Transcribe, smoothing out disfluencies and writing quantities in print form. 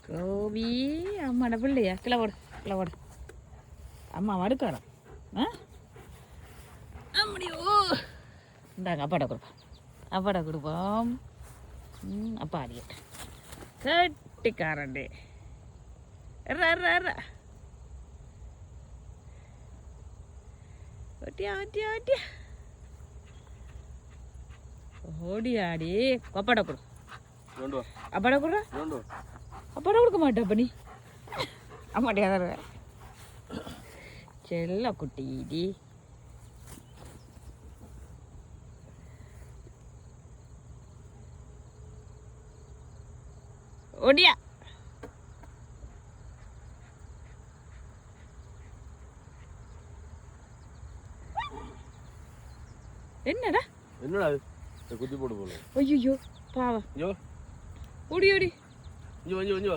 கோபி அம்மாட பிள்ளையா கிளை போடு அம்மா மடுக்கணும் அப்படியோ இந்தாங்க அப்பாட கொடுப்போம் அப்பா அடிக்கட்ட கட்டிக்காரண்டே ஒட்டியா ஓடியாடி அப்பாட கொடு அப்பாட கொடுறா அப்பாட கொடுக்க மாட்டேன் அப்ப நீ அம்மாட்டியா செல்ல குட்டிடி ஓடியா என்னடா குத்தி போட்டு போல ஐயோ பாவம் ஓடி இங்க